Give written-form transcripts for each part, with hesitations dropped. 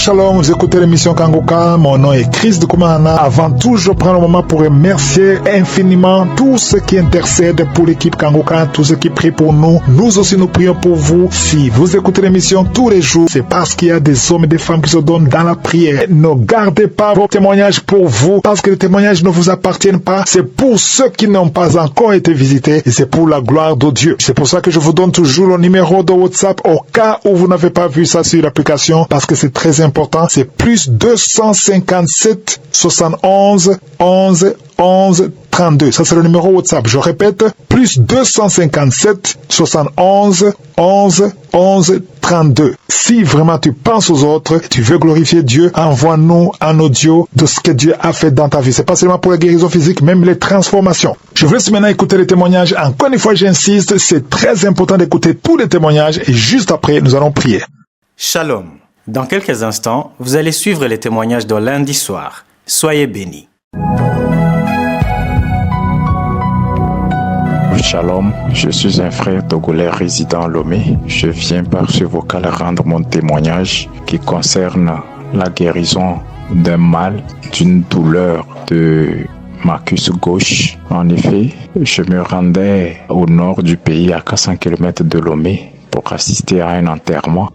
Shalom, vous écoutez l'émission Kangoka, mon nom est Chris de Koumana. Avant tout, je prends le moment pour remercier infiniment tous ceux qui intercèdent pour l'équipe Kangoka, tous ceux qui prient pour nous. Nous aussi, nous prions pour vous. Si vous écoutez l'émission tous les jours, c'est parce qu'il y a des hommes et des femmes qui se donnent dans la prière. Ne gardez pas vos témoignages pour vous, parce que les témoignages ne vous appartiennent pas. C'est pour ceux qui n'ont pas encore été visités et c'est pour la gloire de Dieu. C'est pour ça que je vous donne toujours le numéro de WhatsApp au cas où vous n'avez pas vu ça sur l'application, parce que c'est très important. C'est plus 257 71 11 11 32. Ça, c'est le numéro WhatsApp. Je répète, plus 257 71 11 11 32. Si vraiment tu penses aux autres, tu veux glorifier Dieu, envoie-nous un audio de ce que Dieu a fait dans ta vie. C'est pas seulement pour la guérison physique, même les transformations. Je vous laisse maintenant écouter les témoignages. Encore une fois, j'insiste, c'est très important d'écouter tous les témoignages et juste après, nous allons prier. Shalom. Dans quelques instants, vous allez suivre les témoignages de lundi soir. Soyez bénis. Shalom, je suis un frère togolais résident à Lomé. Je viens par ce vocal rendre mon témoignage qui concerne la guérison d'un mal, d'une douleur de ma cuisse gauche. En effet, je me rendais au nord du pays à 400 km de Lomé pour assister à un enterrement.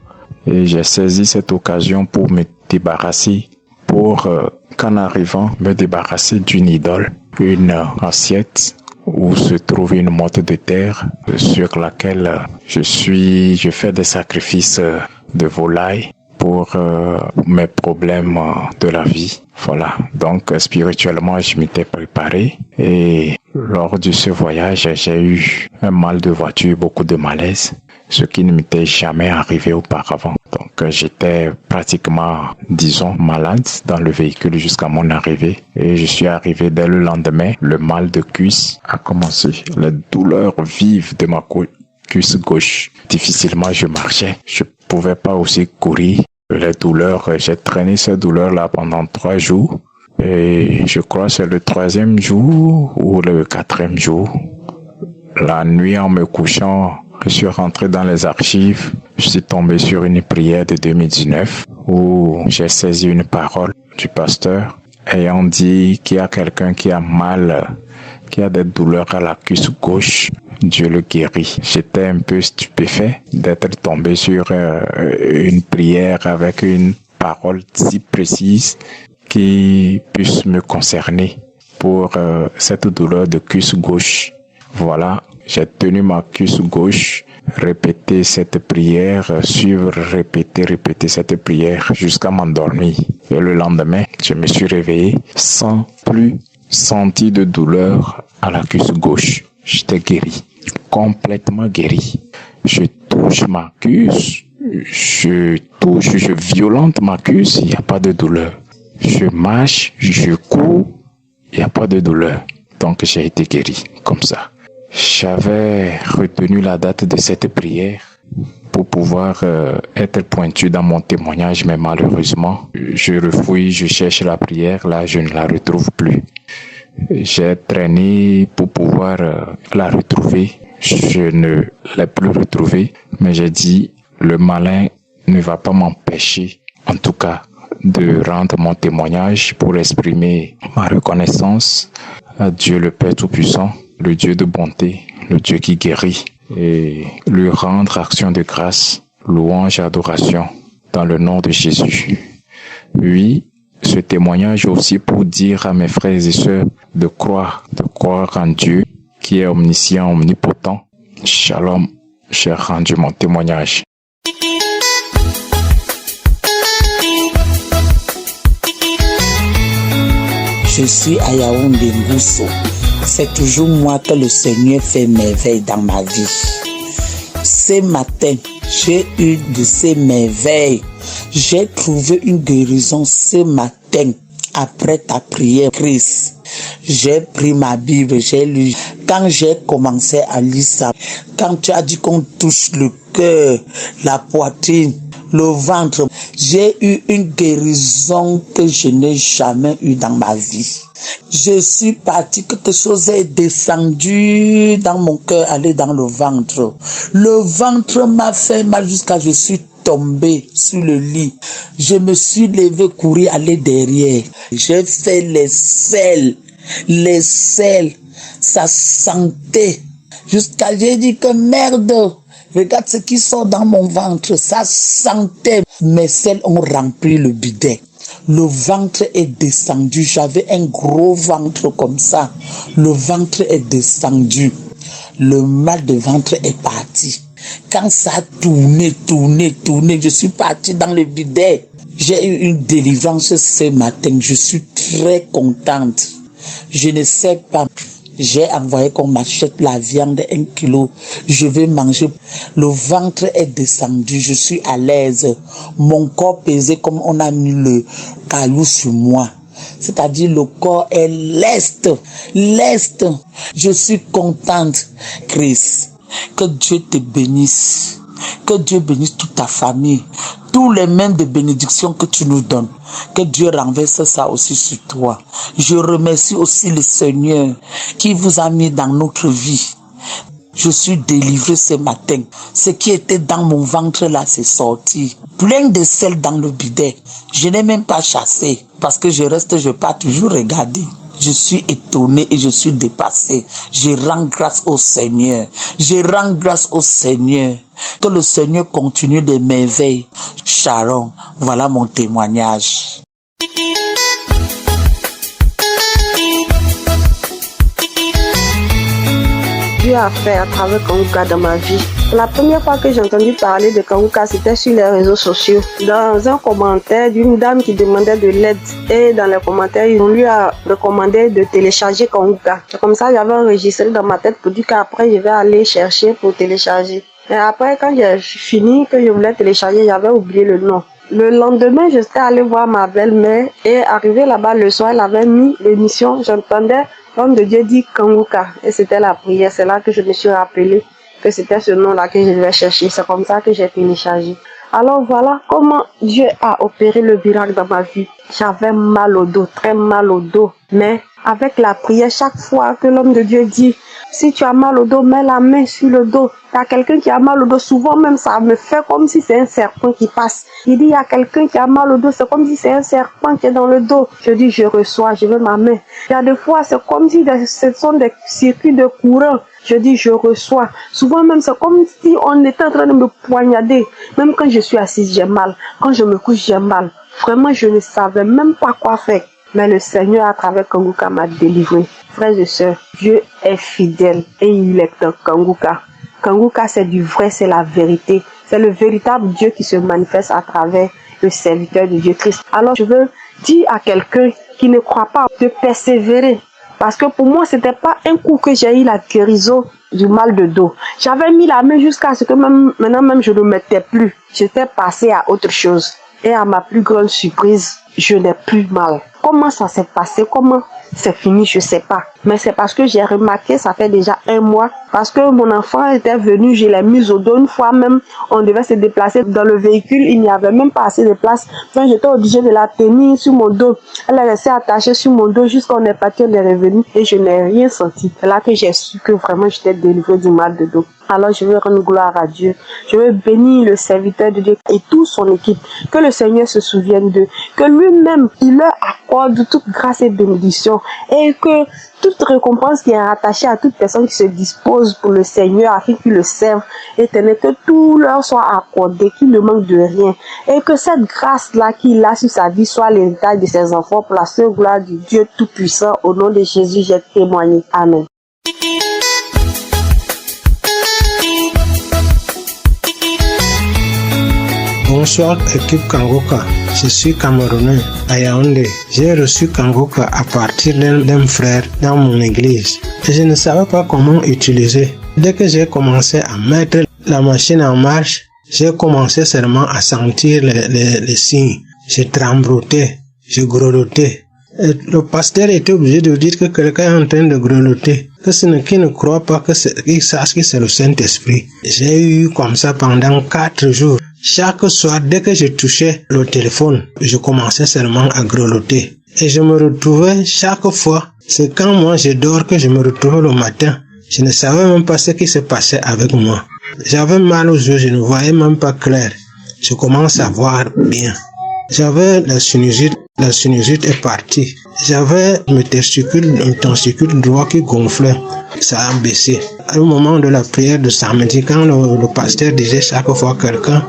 Et j'ai saisi cette occasion pour me débarrasser, qu'en arrivant, me débarrasser d'une idole, une assiette où se trouve une motte de terre sur laquelle je fais des sacrifices de volaille pour mes problèmes de la vie. Voilà. Donc, spirituellement, je m'étais préparé et lors de ce voyage, j'ai eu un mal de voiture, beaucoup de malaise, ce qui ne m'était jamais arrivé auparavant. Donc, j'étais pratiquement, disons, malade dans le véhicule jusqu'à mon arrivée. Et je suis arrivé dès le lendemain. Le mal de cuisse a commencé. Les douleurs vives de ma cuisse gauche. Difficilement, je marchais. Je pouvais pas aussi courir. Les douleurs, j'ai traîné ces douleurs-là pendant 3 jours. Et je crois que c'est le 3e jour ou le 4e jour. La nuit, en me couchant, je suis rentré dans les archives. Je suis tombé sur une prière de 2019 où j'ai saisi une parole du pasteur ayant dit qu'il y a quelqu'un qui a mal, qui a des douleurs à la cuisse gauche. Dieu le guérit. J'étais un peu stupéfait d'être tombé sur une prière avec une parole si précise qui puisse me concerner pour cette douleur de cuisse gauche. Voilà, j'ai tenu ma cuisse gauche, répété cette prière, répéter cette prière jusqu'à m'endormir. Et le lendemain, je me suis réveillé sans plus sentir de douleur à la cuisse gauche. J'étais guéri, complètement guéri. Je touche ma cuisse, je violente ma cuisse, il n'y a pas de douleur. Je marche, je cours, il n'y a pas de douleur. Donc j'ai été guéri, comme ça. J'avais retenu la date de cette prière pour pouvoir être pointu dans mon témoignage, mais malheureusement, je refouille, je cherche la prière, là je ne la retrouve plus. J'ai traîné pour pouvoir la retrouver, je ne l'ai plus retrouvée, mais j'ai dit, le malin ne va pas m'empêcher, en tout cas, de rendre mon témoignage pour exprimer ma reconnaissance à Dieu le Père Tout-Puissant, le Dieu de bonté, le Dieu qui guérit, et lui rendre action de grâce, louange et adoration dans le nom de Jésus. Oui, ce témoignage aussi pour dire à mes frères et sœurs de croire en Dieu qui est omniscient, omnipotent. Shalom, j'ai rendu mon témoignage. Je suis à Yaoundé Ngousso. C'est toujours moi que le Seigneur fait merveille dans ma vie. Ce matin, j'ai eu de ces merveilles. J'ai trouvé une guérison ce matin après ta prière, Chris. J'ai pris ma Bible, j'ai lu. Quand j'ai commencé à lire ça, quand tu as dit qu'on touche le cœur, la poitrine, le ventre, j'ai eu une guérison que je n'ai jamais eue dans ma vie. Je suis parti, quelque chose est descendu dans mon cœur, allé dans le ventre. Le ventre m'a fait mal jusqu'à je suis tombé sur le lit. Je me suis levé, courir, aller derrière. J'ai fait les selles. Ça sentait. Jusqu'à j'ai dit que merde, regarde ce qui sort dans mon ventre. Ça sentait. Mes selles ont rempli le bidet. Le ventre est descendu. J'avais un gros ventre comme ça. Le ventre est descendu. Le mal de ventre est parti. Quand ça a tourné, je suis parti dans le bidet. J'ai eu une délivrance ce matin. Je suis très contente. Je ne sais pas. J'ai envoyé qu'on m'achète la viande 1 kilo. Je vais manger. Le ventre est descendu. Je suis à l'aise. Mon corps pesait comme on a mis le caillou sur moi. C'est-à-dire le corps est leste. Je suis contente, Chris. Que Dieu te bénisse. Que Dieu bénisse toute ta famille. Tous les mêmes de bénédiction que tu nous donnes. Que Dieu renverse ça aussi sur toi. Je remercie aussi le Seigneur qui vous a mis dans notre vie. Je suis délivré ce matin. Ce qui était dans mon ventre là, c'est sorti. Plein de sel dans le bidet. Je n'ai même pas chassé. Parce que je pars toujours regarder. Je suis étonné et je suis dépassé. Je rends grâce au Seigneur. Que le Seigneur continue de m'éveiller. Sharon, voilà mon témoignage. Dieu a fait à travers Kangouka dans ma vie. La première fois que j'ai entendu parler de Kangouka, c'était sur les réseaux sociaux. Dans un commentaire d'une dame qui demandait de l'aide. Et dans les commentaires, on lui a recommandé de télécharger Kangouka. Comme ça, j'avais enregistré dans ma tête pour dire qu'après, je vais aller chercher pour télécharger. Et après, quand j'ai fini, que je voulais télécharger, j'avais oublié le nom. Le lendemain, j'étais allée voir ma belle-mère et arrivé là-bas le soir, elle avait mis l'émission. J'entendais l'homme de Dieu dit Kangouka et c'était la prière. C'est là que je me suis rappelé que c'était ce nom-là que je devais chercher. C'est comme ça que j'ai téléchargé. Alors voilà comment Dieu a opéré le miracle dans ma vie. J'avais mal au dos, très mal au dos. Mais avec la prière, chaque fois que l'homme de Dieu dit, si tu as mal au dos, mets la main sur le dos. Il y a quelqu'un qui a mal au dos. Souvent même, ça me fait comme si c'est un serpent qui passe. Il dit, il y a quelqu'un qui a mal au dos. C'est comme si c'est un serpent qui est dans le dos. Je dis, je reçois, je mets ma main. Il y a des fois, c'est comme si ce sont des circuits de courant. Je dis, je reçois. Souvent même, c'est comme si on était en train de me poignarder. Même quand je suis assise, j'ai mal. Quand je me couche, j'ai mal. Vraiment, je ne savais même pas quoi faire. Mais le Seigneur, à travers Kangouka, m'a délivré. Frères et sœurs, Dieu est fidèle et il est un Kangouka. Kangouka, c'est du vrai, c'est la vérité. C'est le véritable Dieu qui se manifeste à travers le serviteur de Dieu Christ. Alors, je veux dire à quelqu'un qui ne croit pas de persévérer. Parce que pour moi, c'était pas un coup que j'ai eu la guérison du mal de dos. J'avais mis la main jusqu'à ce que maintenant même je ne mettais plus. J'étais passé à autre chose. Et à ma plus grande surprise, je n'ai plus mal. Comment ça s'est passé? Comment c'est fini? Je sais pas. Mais c'est parce que j'ai remarqué, ça fait déjà 1 mois, parce que mon enfant était venu, je l'ai mise au dos. Une fois même, on devait se déplacer dans le véhicule, il n'y avait même pas assez de place. Donc j'étais obligée de la tenir sur mon dos. Elle est restée attachée sur mon dos jusqu'à on est parti, on est revenu et je n'ai rien senti. C'est là que j'ai su que vraiment j'étais délivrée du mal de dos. Alors je veux rendre gloire à Dieu. Je veux bénir le serviteur de Dieu et toute son équipe. Que le Seigneur se souvienne d'eux. Que lui-même, il leur accorde toute grâce et bénédiction. Et que toute récompense qui est rattachée à toute personne qui se dispose pour le Seigneur afin qu'il le serve, éternel, que tout leur soit accordé, qu'il ne manque de rien. Et que cette grâce-là qu'il a sur sa vie soit l'héritage de ses enfants pour la seule gloire du Dieu Tout-Puissant. Au nom de Jésus, j'ai témoigné. Amen. Bonsoir équipe Kangouka, je suis Camerounais à Yaoundé. J'ai reçu Kangouka à partir d'un frère dans mon église et je ne savais pas comment utiliser. Dès que j'ai commencé à mettre la machine en marche, j'ai commencé seulement à sentir les signes. J'ai trembloté, j'ai grelotté. Et le pasteur était obligé de dire que quelqu'un est en train de grelotter, que ce n'est qui ne croit pas qu'il sache que c'est le Saint-Esprit. J'ai eu comme ça pendant 4 jours. Chaque soir, dès que je touchais le téléphone, je commençais seulement à grelotter. Et je me retrouvais chaque fois, c'est quand moi je dors que je me retrouvais le matin. Je ne savais même pas ce qui se passait avec moi. J'avais mal aux yeux, je ne voyais même pas clair. je commence à voir bien. J'avais la sinusite est partie. J'avais mon testicule droit qui gonflait, ça a baissé. Au moment de la prière de samedi, quand le pasteur disait chaque fois quelqu'un,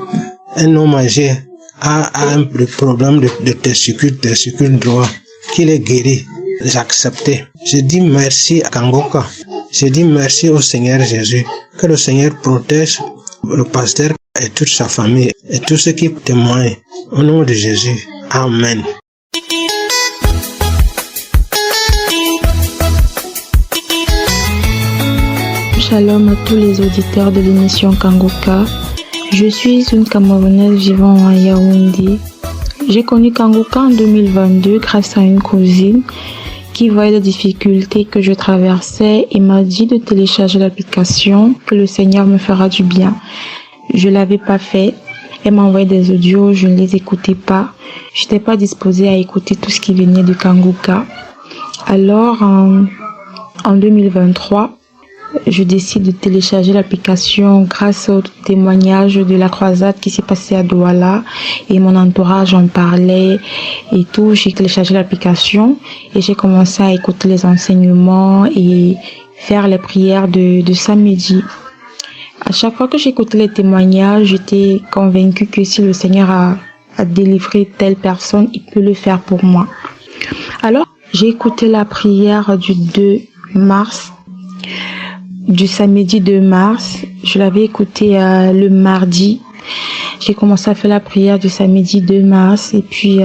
un homme âgé a un problème de testicule droit, qu'il est guéri, j'acceptais. Je dis merci à Kangoka. Je dis merci au Seigneur Jésus. Que le Seigneur protège le pasteur et toute sa famille et tous ceux qui témoignent. Au nom de Jésus. Amen. Shalom à tous les auditeurs de l'émission Kangoka. Je suis une Camerounaise vivant à Yaoundé. J'ai connu Kangoka en 2022 grâce à une cousine qui voyait les difficultés que je traversais et m'a dit de télécharger l'application, que le Seigneur me fera du bien. Je l'avais pas fait. Elle m'a envoyé des audios, je ne les écoutais pas. Je n'étais pas disposée à écouter tout ce qui venait de Kangoka. Alors, en 2023, je décide de télécharger l'application grâce au témoignage de la croisade qui s'est passée à Douala et mon entourage en parlait et tout. J'ai téléchargé l'application et j'ai commencé à écouter les enseignements et faire les prières de samedi. À chaque fois que j'écoutais les témoignages, j'étais convaincue que si le Seigneur a délivré telle personne, il peut le faire pour moi. Alors, j'ai écouté la prière du 2 mars. Du samedi 2 mars, je l'avais écouté le mardi. J'ai commencé à faire la prière du samedi 2 mars et puis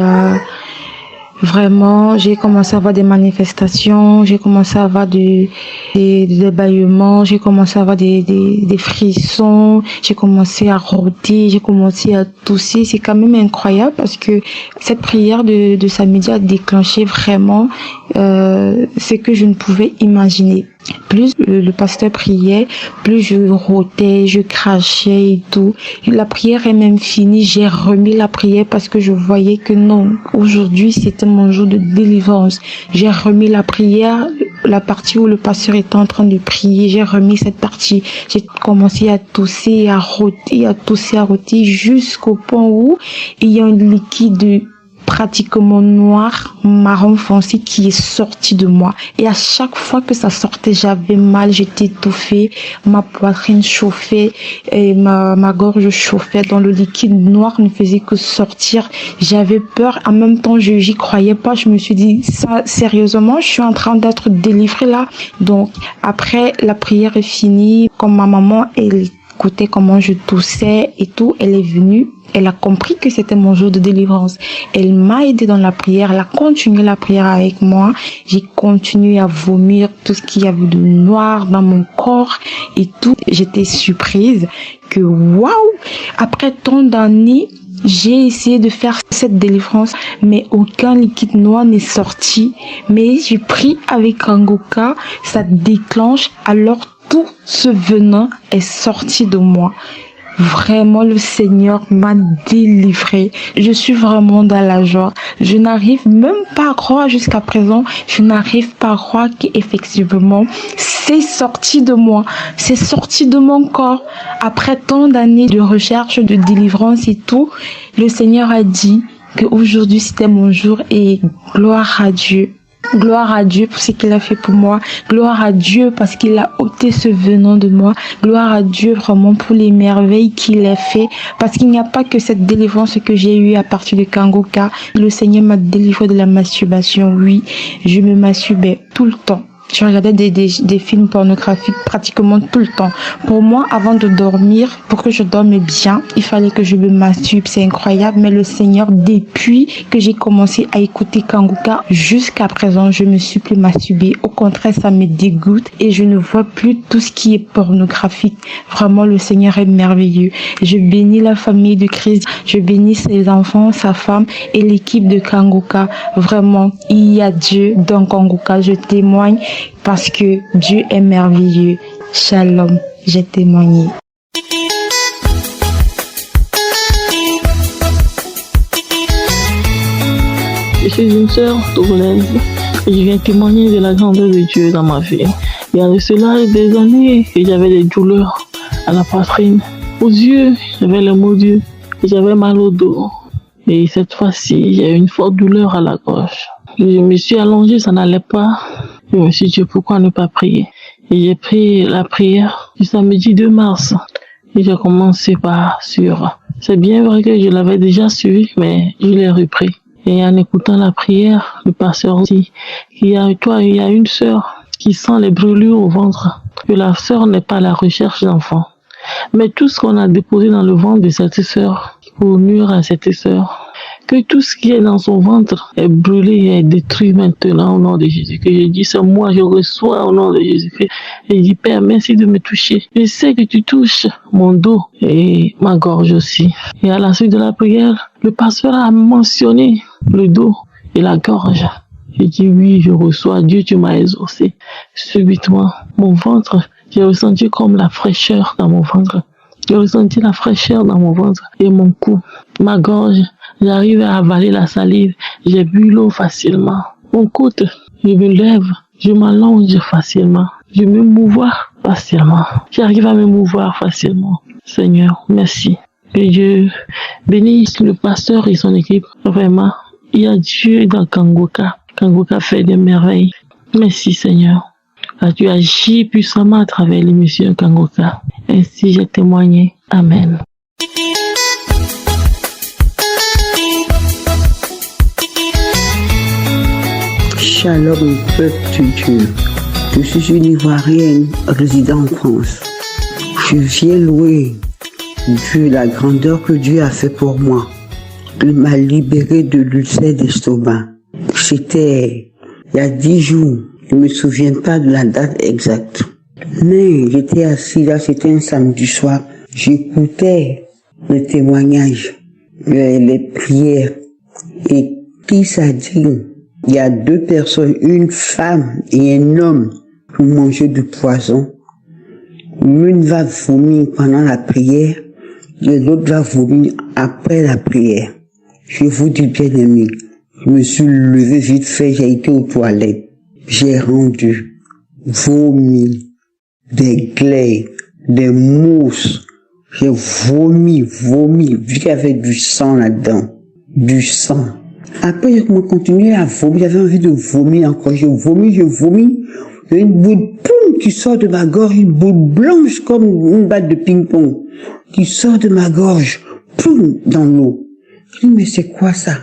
vraiment, j'ai commencé à avoir des manifestations, j'ai commencé à avoir des bâillements, j'ai commencé à avoir des frissons, j'ai commencé à rôter, j'ai commencé à tousser. C'est quand même incroyable parce que cette prière de samedi a déclenché vraiment ce que je ne pouvais imaginer. Plus le pasteur priait, plus je rôtais, je crachais et tout. La prière est même finie, j'ai remis la prière parce que je voyais que non, aujourd'hui c'était mon jour de délivrance. J'ai remis la prière, la partie où le pasteur était en train de prier, j'ai remis cette partie. J'ai commencé à tousser, à rôter, à tousser, à rôter jusqu'au point où il y a un liquide pratiquement noir, marron foncé qui est sorti de moi. Et à chaque fois que ça sortait, j'avais mal, j'étais étouffée, ma poitrine chauffait, et ma gorge chauffait, dans le liquide noir ne faisait que sortir. J'avais peur, en même temps j'y croyais pas, je me suis dit, ça, sérieusement, je suis en train d'être délivrée là. Donc, après, la prière est finie, comme ma maman, elle écoutait comment je toussais et tout, elle est venue. Elle a compris que c'était mon jour de délivrance. Elle m'a aidé dans la prière. Elle a continué la prière avec moi. J'ai continué à vomir tout ce qu'il y avait de noir dans mon corps et tout. J'étais surprise que waouh! Après tant d'années, j'ai essayé de faire cette délivrance, mais aucun liquide noir n'est sorti. Mais j'ai pris avec Kangoka, ça déclenche, alors tout ce venin est sorti de moi. Vraiment, le Seigneur m'a délivré. Je suis vraiment dans la joie. Je n'arrive même pas à croire jusqu'à présent. Je n'arrive pas à croire qu'effectivement, c'est sorti de moi. C'est sorti de mon corps. Après tant d'années de recherche, de délivrance et tout, le Seigneur a dit qu'aujourd'hui c'était mon jour et gloire à Dieu. Gloire à Dieu pour ce qu'il a fait pour moi. Gloire à Dieu parce qu'il a ôté ce venin de moi. Gloire à Dieu vraiment pour les merveilles qu'il a fait. Parce qu'il n'y a pas que cette délivrance que j'ai eue à partir de Kangoka. Le Seigneur m'a délivré de la masturbation. Oui, je me masturbais tout le temps. Je regardais des films pornographiques pratiquement tout le temps. Pour moi, avant de dormir, pour que je dorme bien, il fallait que je me masturbe. C'est incroyable, mais le Seigneur, depuis que j'ai commencé à écouter Kangoka, jusqu'à présent, je me suis plus masturbée. Au contraire, ça me dégoûte et je ne vois plus tout ce qui est pornographique. Vraiment, le Seigneur est merveilleux. Je bénis la famille de Christ, je bénis ses enfants, sa femme et l'équipe de Kangoka. Vraiment, il y a Dieu dans Kangoka. Je témoigne parce que Dieu est merveilleux. Shalom, j'ai témoigné. Je suis une sœur togolaise et je viens témoigner de la grandeur de Dieu dans ma vie. Il y a de cela des années que j'avais des douleurs à la poitrine. Aux yeux, j'avais le mot Dieu. J'avais mal au dos. Et cette fois-ci, j'ai eu une forte douleur à la gorge. Je me suis allongée, ça n'allait pas. Je me suis dit, pourquoi ne pas prier? Et j'ai pris la prière du samedi 2 mars. Et j'ai commencé par sur. C'est bien vrai que je l'avais déjà suivi, mais je l'ai repris. Et en écoutant la prière, le pasteur dit qu'il y a une sœur qui sent les brûlures au ventre. Que la sœur n'est pas à la recherche d'enfants. Mais tout ce qu'on a déposé dans le ventre de cette sœur, pour nuire à cette sœur, que tout ce qui est dans son ventre est brûlé et est détruit maintenant au nom de Jésus. Que je dis ça, moi je reçois au nom de Jésus. Et je dis, Père, merci de me toucher. Je sais que tu touches mon dos et ma gorge aussi. Et à la suite de la prière, le pasteur a mentionné le dos et la gorge. J'ai dit, oui, je reçois. Dieu, tu m'as exaucé. Subitement, mon ventre, j'ai ressenti comme la fraîcheur dans mon ventre. J'ai ressenti la fraîcheur dans mon ventre et mon cou, ma gorge. J'arrive à avaler la salive. J'ai bu l'eau facilement. Mon côte, je me lève, je m'allonge facilement. Je me mouvoir facilement. J'arrive à me mouvoir facilement. Seigneur, merci. Que Dieu bénisse le pasteur et son équipe. Vraiment, il y a Dieu dans Kangoka. Kangoka fait des merveilles. Merci Seigneur. Tu agis puissamment à travers l'émission Kangoka. Ainsi j'ai témoigné. Amen. Shalom, peuple de Dieu. Je suis une Ivoirienne résidant en France. Je viens louer Dieu, la grandeur que Dieu a fait pour moi. Il m'a libéré de l'ulcère d'estomac. C'était il y a 10 jours. Je ne me souviens pas de la date exacte. Mais j'étais assis là, c'était un samedi soir. J'écoutais le témoignage, les prières. Et qui ça dit? Il y a 2 personnes, une femme et un homme qui ont mangé du poison. L'une va vomir pendant la prière et l'autre va vomir après la prière. Je vous dis bien aimé, je me suis levé vite fait, j'ai été aux toilettes. J'ai rendu vomi, des glaives, des mousses. J'ai vomi, vu qu'il y avait du sang là-dedans. Du sang. Après, j'ai continué à vomir. J'avais envie de vomir encore. Je vomis. Il y a une boule poum, qui sort de ma gorge, une boule blanche comme une balle de ping-pong qui sort de ma gorge, poum, dans l'eau. Je dis, mais c'est quoi ça?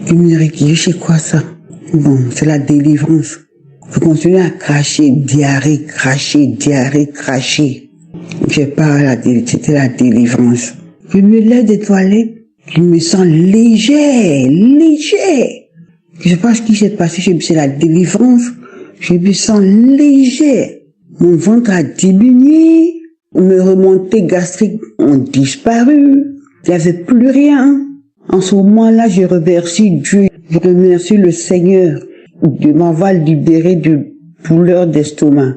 Je me dis, c'est quoi ça? Bon, c'est la délivrance. Je continue à cracher, diarrhée, cracher. J'ai pas c'était la délivrance. Je me lève des toilettes, je me sens léger. Je sais pas ce qui s'est passé, c'est la délivrance. Je me sens léger. Mon ventre a diminué. Mes remontées gastriques ont disparu. Il n'y avait plus rien. En ce moment-là, je remercie Dieu. Je remercie le Seigneur de m'avoir libéré de douleur d'estomac.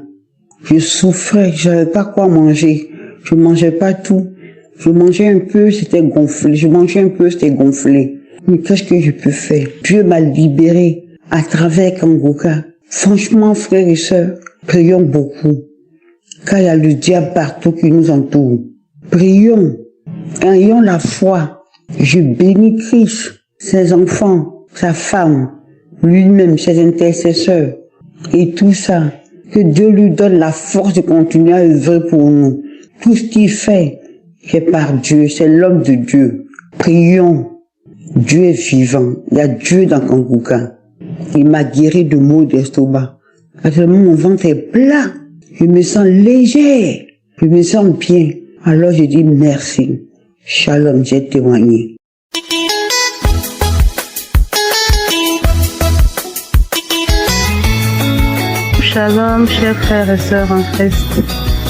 Je souffrais, je savais pas quoi manger. Je mangeais pas tout. Je mangeais un peu, c'était gonflé. Mais qu'est-ce que je peux faire? Dieu m'a libéré à travers Kangoka. Franchement, frères et sœurs, prions beaucoup. Car il y a le diable partout qui nous entoure. Prions. Ayons la foi. Je bénis Christ, ses enfants, sa femme, lui-même, ses intercesseurs, et tout ça. Que Dieu lui donne la force de continuer à œuvrer pour nous. Tout ce qu'il fait, c'est par Dieu, c'est l'homme de Dieu. Prions. Dieu est vivant. Il y a Dieu dans Kangoka. Il m'a guéri de maux d'estomac. Actuellement, mon ventre est plat. Je me sens léger. Je me sens bien. Alors je dis merci. Shalom, j'ai témoigné. Shalom, chers frères et sœurs en Christ.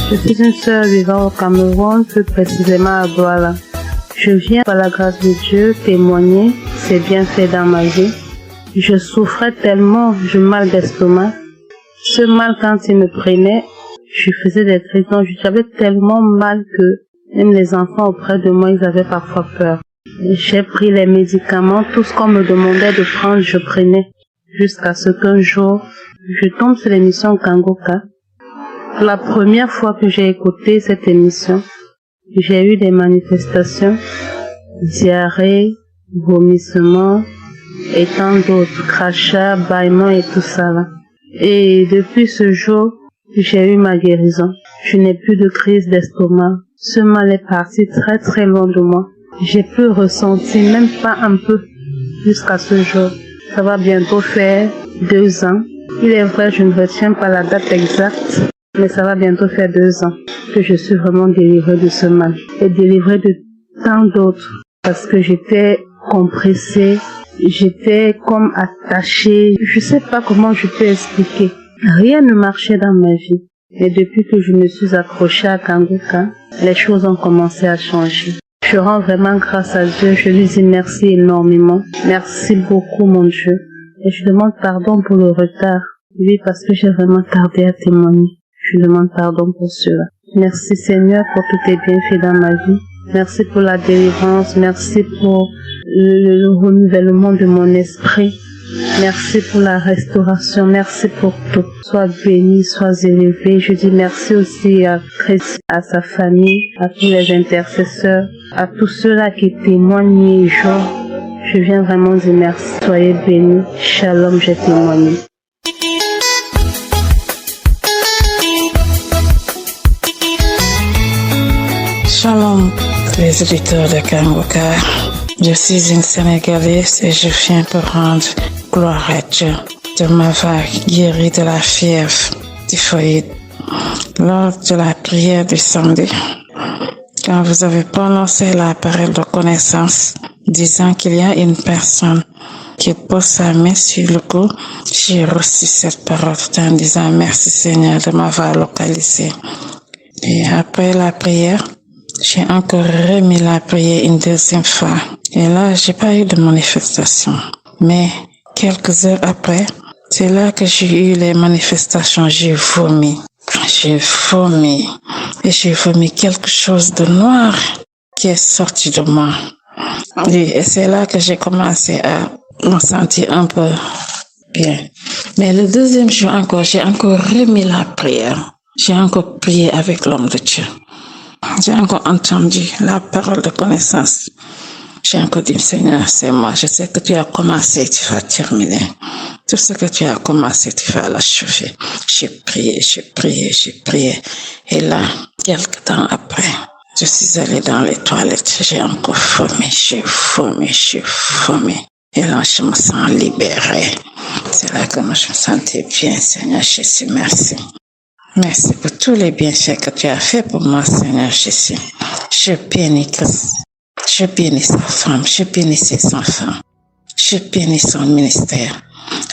Je suis une sœur vivant au Cameroun, plus précisément à Douala. Je viens par la grâce de Dieu témoigner ses bienfaits dans ma vie. Je souffrais tellement du mal d'estomac. Ce mal, quand il me prenait, je faisais des traitements. J'avais tellement mal que même les enfants auprès de moi, ils avaient parfois peur. J'ai pris les médicaments, tout ce qu'on me demandait de prendre, je prenais. Jusqu'à ce qu'un jour, je tombe sur l'émission Kangoka. La première fois que j'ai écouté cette émission, j'ai eu des manifestations diarrhée, vomissements et tant d'autres, crachats, bâillements et tout ça là. Et depuis ce jour, j'ai eu ma guérison. Je n'ai plus de crise d'estomac. Ce mal est parti très très loin de moi. J'ai plus ressenti, même pas un peu, jusqu'à ce jour. Ça va bientôt faire 2 ans. Il est vrai, je ne retiens pas la date exacte, mais ça va bientôt faire 2 ans que je suis vraiment délivrée de ce mal. Et délivrée de tant d'autres, parce que j'étais compressée, j'étais comme attachée. Je sais pas comment je peux expliquer. Rien ne marchait dans ma vie. Et depuis que je me suis accrochée à Kangoka, les choses ont commencé à changer. Je rends vraiment grâce à Dieu. Je lui dis merci énormément. Merci beaucoup, mon Dieu. Et je demande pardon pour le retard. Oui, parce que j'ai vraiment tardé à témoigner. Je demande pardon pour cela. Merci Seigneur pour tous tes bienfaits dans ma vie. Merci pour la délivrance. Merci pour le renouvellement de mon esprit. Merci pour la restauration. Merci pour tout. Sois béni, sois élevé. Je dis merci aussi à Christ, à sa famille, à tous les intercesseurs, à tous ceux-là qui témoignent nuit et jour. Je viens vraiment dire merci. Soyez bénis. Shalom, j'ai témoigné. Shalom, les auditeurs de Kangoka. Je suis une Sénégalaise et je viens pour rendre gloire à Dieu de m'avoir guéri de la fièvre typhoïde. Lors de la prière du samedi, quand vous avez prononcé la parole de connaissance, disant qu'il y a une personne qui pose sa main sur le cou, j'ai reçu cette parole en disant merci Seigneur de m'avoir localisé. Et après la prière, j'ai encore remis la prière une deuxième fois. Et là, j'ai pas eu de manifestation. Mais quelques heures après, c'est là que j'ai eu les manifestations. J'ai vomi. Et j'ai vomi quelque chose de noir qui est sorti de moi. Et c'est là que j'ai commencé à me sentir un peu bien. Mais le deuxième jour encore, j'ai encore remis la prière. J'ai encore prié avec l'homme de Dieu. J'ai encore entendu la parole de connaissance. J'ai encore dit, Seigneur, c'est moi. Je sais que tu as commencé, tu vas terminer. Tout ce que tu as commencé, tu vas l'achever. J'ai prié. Et là, quelque temps après, je suis allée dans les toilettes. J'ai encore vomi. Et là, je me sens libérée. C'est là que je me sentais bien, Seigneur Jésus, merci. Merci pour tous les bienfaits que tu as fait pour moi, Seigneur Jésus. Je bénis Christ. Je bénis sa femme. Je bénis ses enfants. Je bénis son ministère.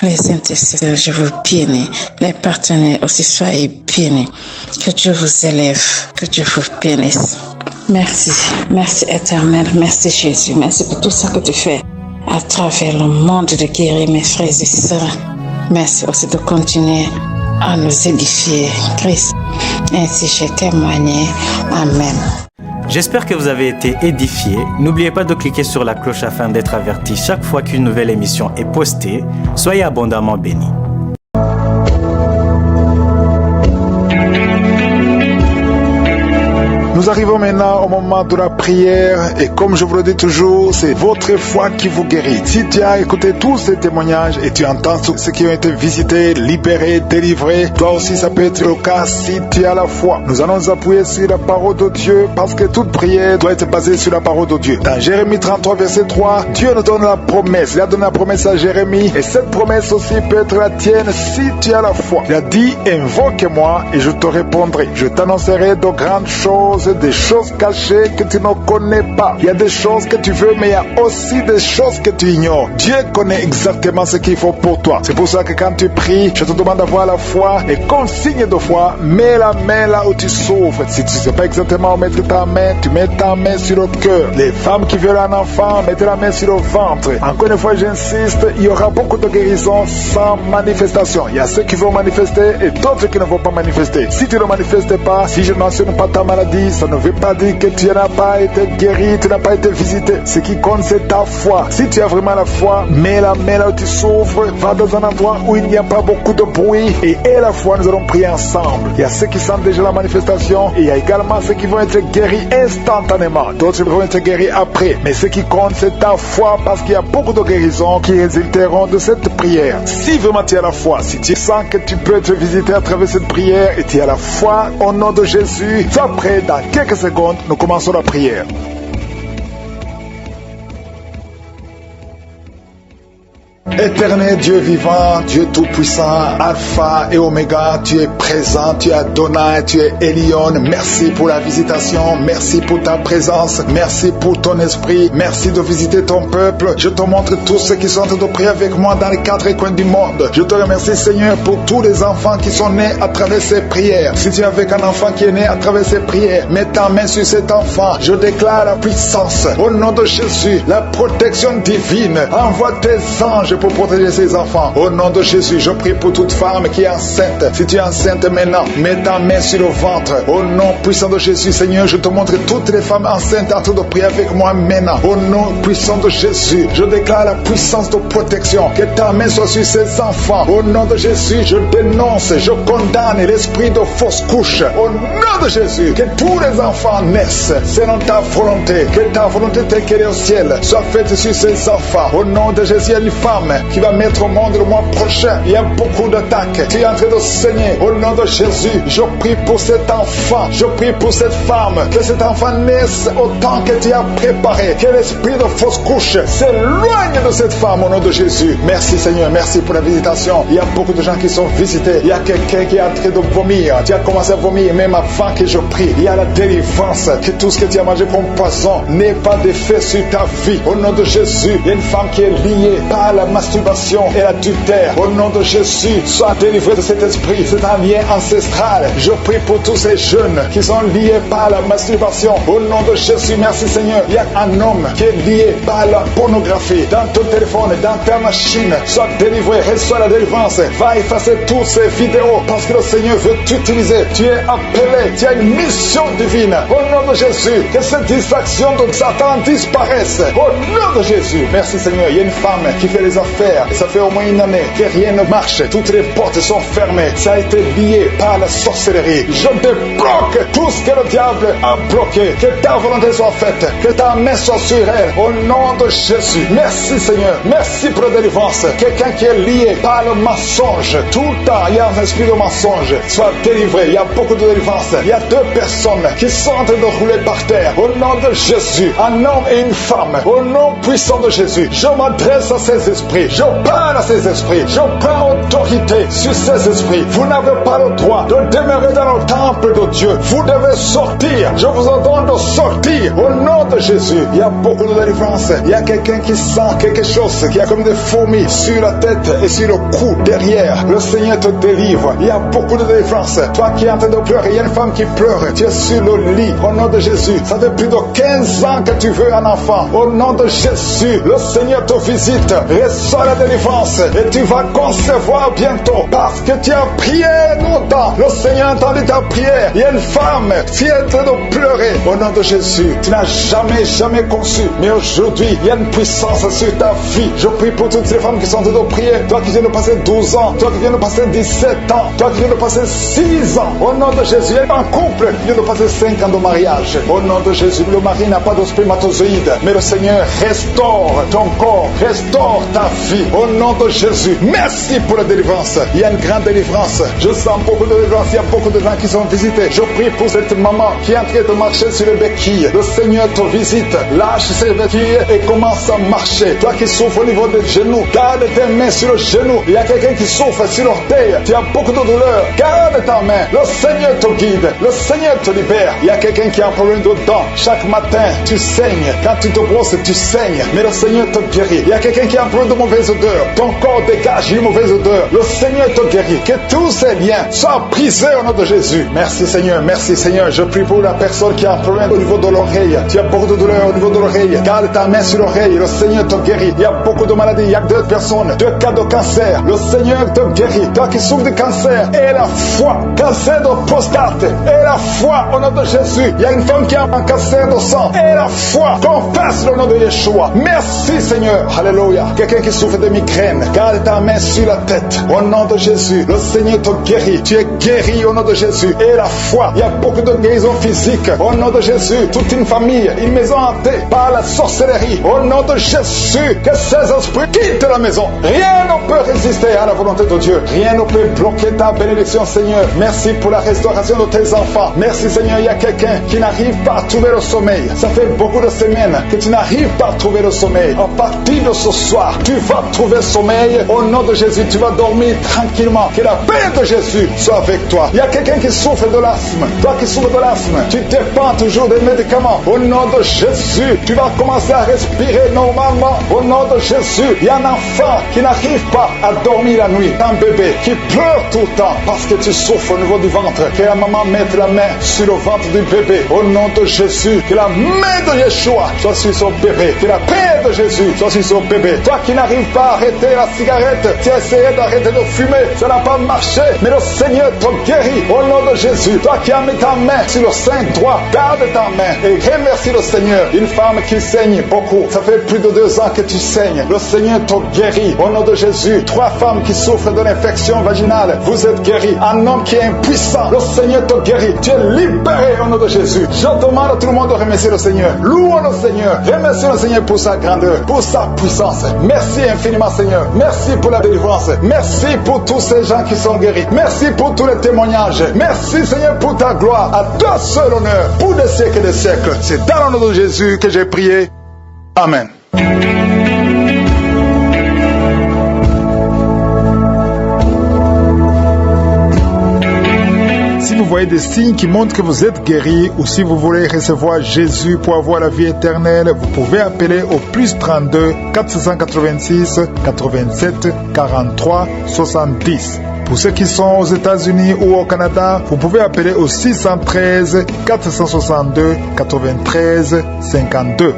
Les intercesseurs, je vous bénis. Les partenaires aussi, soyez bénis. Que Dieu vous élève. Que Dieu vous bénisse. Merci. Merci éternel. Merci Jésus. Merci pour tout ce que tu fais à travers le monde de guérir mes frères et sœurs. Merci aussi de continuer à nous édifier, Christ. Ainsi j'ai témoigné. Amen. J'espère que vous avez été édifiés. N'oubliez pas de cliquer sur la cloche afin d'être averti chaque fois qu'une nouvelle émission est postée. Soyez abondamment bénis. Nous arrivons maintenant au moment de la prière et comme je vous le dis toujours, c'est votre foi qui vous guérit. Si tu as écouté tous ces témoignages et tu entends ceux qui ont été visités, libérés, délivrés, toi aussi ça peut être le cas si tu as la foi. Nous allons nous appuyer sur la parole de Dieu parce que toute prière doit être basée sur la parole de Dieu. Dans Jérémie 33 verset 3, Dieu nous donne la promesse. Il a donné la promesse à Jérémie et cette promesse aussi peut être la tienne si tu as la foi. Il a dit, invoque-moi et je te répondrai. Je t'annoncerai de grandes choses, des choses cachées que tu ne connais pas. Il y a des choses que tu veux, mais il y a aussi des choses que tu ignores. Dieu connaît exactement ce qu'il faut pour toi. C'est pour ça que quand tu pries, je te demande d'avoir la foi et comme signe de foi, mets la main là où tu souffres. Si tu ne sais pas exactement où mettre ta main, tu mets ta main sur le cœur. Les femmes qui veulent un enfant, mettez la main sur le ventre. Encore une fois, j'insiste, il y aura beaucoup de guérisons sans manifestation. Il y a ceux qui vont manifester et d'autres qui ne vont pas manifester. Si tu ne manifestes pas, si je ne mentionne pas ta maladie, ça ne veut pas dire que tu n'as pas été guéri, tu n'as pas été visité. Ce qui compte, c'est ta foi. Si tu as vraiment la foi, mets-la où tu souffres, va dans un endroit où il n'y a pas beaucoup de bruit et la foi, nous allons prier ensemble. Il y a ceux qui sentent déjà la manifestation et il y a également ceux qui vont être guéris instantanément. D'autres vont être guéris après. Mais ce qui compte, c'est ta foi parce qu'il y a beaucoup de guérisons qui résulteront de cette prière. Si vraiment tu as la foi, si tu sens que tu peux être visité à travers cette prière et tu as la foi, au nom de Jésus, sois prêt, dans quelques secondes, nous commençons la prière. Éternel Dieu vivant, Dieu tout-puissant, Alpha et Oméga, tu es présent, tu es Adonai, tu es Elion. Merci pour la visitation, merci pour ta présence, merci pour ton esprit, merci de visiter ton peuple. Je te montre tous ceux qui sont en train de prier avec moi dans les 4 coins du monde. Je te remercie Seigneur pour tous les enfants qui sont nés à travers ces prières. Si tu es avec un enfant qui est né à travers ces prières, mets ta main sur cet enfant. Je déclare la puissance, au nom de Jésus, la protection divine. Envoie tes anges pour protéger ses enfants. Au nom de Jésus, je prie pour toute femme qui est enceinte. Si tu es enceinte maintenant, mets ta main sur le ventre. Au nom puissant de Jésus, Seigneur, je te montre toutes les femmes enceintes en train de prier avec moi maintenant. Au nom puissant de Jésus, je déclare la puissance de protection. Que ta main soit sur ces enfants. Au nom de Jésus, je dénonce, je condamne l'esprit de fausse couche. Au nom de Jésus, que tous les enfants naissent selon ta volonté. Que ta volonté telle qu'elle est au ciel soit faite sur ces enfants. Au nom de Jésus, il y a une femme qui va mettre au monde le mois prochain. Il y a beaucoup d'attaques. Tu es en train de saigner. Au nom de Jésus, je prie pour cet enfant. Je prie pour cette femme. Que cet enfant naisse au temps que tu as préparé. Que l'esprit de fausse couche s'éloigne de cette femme au nom de Jésus. Merci Seigneur. Merci pour la visitation. Il y a beaucoup de gens qui sont visités. Il y a quelqu'un qui est en train de vomir. Tu as commencé à vomir même avant que je prie. Il y a la délivrance. Que tout ce que tu as mangé comme poison n'ait pas d'effet sur ta vie. Au nom de Jésus, il y a une femme qui est liée par la masturbation et l'adultère. Au nom de Jésus, sois délivré de cet esprit. C'est un lien ancestral. Je prie pour tous ces jeunes qui sont liés par la masturbation. Au nom de Jésus, merci Seigneur. Il y a un homme qui est lié par la pornographie. Dans ton téléphone, dans ta machine, sois délivré, reçois la délivrance. Va effacer toutes ces vidéos parce que le Seigneur veut t'utiliser. Tu es appelé, tu as une mission divine. Au nom de Jésus, que cette distraction de Satan disparaisse. Au nom de Jésus, merci Seigneur. Il y a une femme qui fait les affaires. Ça fait au moins une année que rien ne marche. Toutes les portes sont fermées. Ça a été lié par la sorcellerie. Je débloque tout ce que le diable a bloqué. Que ta volonté soit faite. Que ta main soit sur elle. Au nom de Jésus. Merci Seigneur. Merci pour la délivrance. Quelqu'un qui est lié par le mensonge. Tout le temps, il y a un esprit de mensonge. Soit délivré. Il y a beaucoup de délivrance. Il y a 2 personnes qui sont en train de rouler par terre. Au nom de Jésus. Un homme et une femme. Au nom puissant de Jésus. Je m'adresse à ces esprits. Je parle à ces esprits. Je prends autorité sur ces esprits. Vous n'avez pas le droit de demeurer dans le temple de Dieu. Vous devez sortir. Je vous ordonne de sortir. Au nom de Jésus. Il y a beaucoup de délivrance. Il y a quelqu'un qui sent quelque chose qui a comme des fourmis sur la tête et sur le cou derrière. Le Seigneur te délivre. Il y a beaucoup de délivrance. Toi qui es en train de pleurer, il y a une femme qui pleure. Tu es sur le lit. Au nom de Jésus. Ça fait plus de 15 ans que tu veux un enfant. Au nom de Jésus. Le Seigneur te visite. Reçois la délivrance et tu vas concevoir bientôt parce que tu as prié longtemps. Le Seigneur a entendu ta prière. Il y a une femme qui est en train de pleurer. Au nom de Jésus, tu n'as jamais conçu. Mais aujourd'hui, il y a une puissance sur ta vie. Je prie pour toutes ces femmes qui sont en train de prier. Toi qui viens de passer 12 ans, toi qui viens de passer 17 ans, toi qui viens de passer 6 ans. Au nom de Jésus, il y a un couple qui vient de passer 5 ans de mariage. Au nom de Jésus, le mari n'a pas de spermatozoïde. Mais le Seigneur restaure ton corps, restaure ta vie. Au nom de Jésus, merci pour la délivrance. Il y a une grande délivrance. Je sens beaucoup de délivrance. Il y a beaucoup de gens qui sont visités. Je prie pour cette maman qui est en train de marcher sur les béquilles. Le Seigneur te visite. Lâche ses béquilles et commence à marcher. Toi qui souffres au niveau des genoux, garde tes mains sur le genou. Il y a quelqu'un qui souffre sur l'orteil. Tu as beaucoup de douleur. Garde ta main. Le Seigneur te guide. Le Seigneur te libère. Il y a quelqu'un qui a un problème de dents. Chaque matin, tu saignes. Quand tu te brosses, tu saignes. Mais le Seigneur te guérit. Il y a quelqu'un qui a un problème de mauvaise odeur. Ton corps dégage une mauvaise odeur. Le Seigneur te guérit. Que tous ces liens soient brisés au nom de Jésus. Merci Seigneur, merci Seigneur. Je prie pour la personne qui a un problème au niveau de l'oreille. Tu as beaucoup de douleur au niveau de l'oreille. Garde ta main sur l'oreille. Le Seigneur te guérit. Il y a beaucoup de maladies. Il y a d'autres personnes. Deux cas de cancer. Le Seigneur te guérit. Toi qui souffres de cancer, et la foi. Cancer de prostate. Et la foi au nom de Jésus. Il y a une femme qui a un cancer de sang. Et la foi. Confesse le nom de Yeshua. Merci Seigneur. Alléluia. Quelqu'un qui souffre de migraine. Garde ta main sur la tête. Au nom de Jésus. Le Seigneur te guérit. Tu es guéri au nom de Jésus. Et la foi. Il y a beaucoup de guérisons physiques. Au nom de Jésus. Toute une famille. Une maison hantée par la sorcellerie. Au nom de Jésus. Que ces esprits quittent la maison. Rien ne peut résister à la volonté de Dieu. Rien ne peut bloquer ta bénédiction, Seigneur. Merci pour la restauration de tes enfants. Merci, Seigneur. Il y a quelqu'un qui n'arrive pas à trouver le sommeil. Ça fait beaucoup de semaines que tu n'arrives pas à trouver le sommeil. À partir de ce soir, tu vas trouver le sommeil. Au nom de Jésus, tu vas dormir tranquillement. Que la paix de Jésus soit avec toi. Il y a quelqu'un qui souffre de l'asthme. Toi qui souffres de l'asthme, tu dépends toujours des médicaments. Au nom de Jésus, tu vas commencer à respirer normalement. Au nom de Jésus, il y a un enfant qui n'arrive pas à dormir la nuit. Un bébé qui pleure tout le temps parce que tu souffres au niveau du ventre. Que la maman mette la main sur le ventre du bébé. Au nom de Jésus, que la main de Yeshua soit sur son bébé. Que la paix de Jésus soit sur son bébé. Toi qui n'arrives pas à arrêter la cigarette, tu as essayé d'arrêter de fumer, ça n'a pas marché. Mais le Seigneur te guérit au nom de Jésus. Toi qui as mis ta main sur le sein droit, garde ta main et remercie le Seigneur. Une femme qui saigne beaucoup, ça fait plus de 2 ans que tu saignes. Le Seigneur te guérit au nom de Jésus. 3 femmes qui souffrent de l'infection vaginale, vous êtes guéris. Un homme qui est impuissant, le Seigneur te guérit. Tu es libéré au nom de Jésus. Je demande à tout le monde de remercier le Seigneur. Louons le Seigneur. Remercie le Seigneur pour sa grandeur, pour sa puissance. Merci infiniment, Seigneur. Merci pour la délivrance. Merci pour tous ces gens qui sont guéris. Merci pour tous les témoignages. Merci, Seigneur, pour ta gloire. À toi seul honneur, pour des siècles et des siècles. C'est dans le nom de Jésus que j'ai prié. Amen. Si vous voyez des signes qui montrent que vous êtes guéri, ou si vous voulez recevoir Jésus pour avoir la vie éternelle, vous pouvez appeler au plus 32 486 87 43 70. Pour ceux qui sont aux États-Unis ou au Canada, vous pouvez appeler au 613 462 93 52.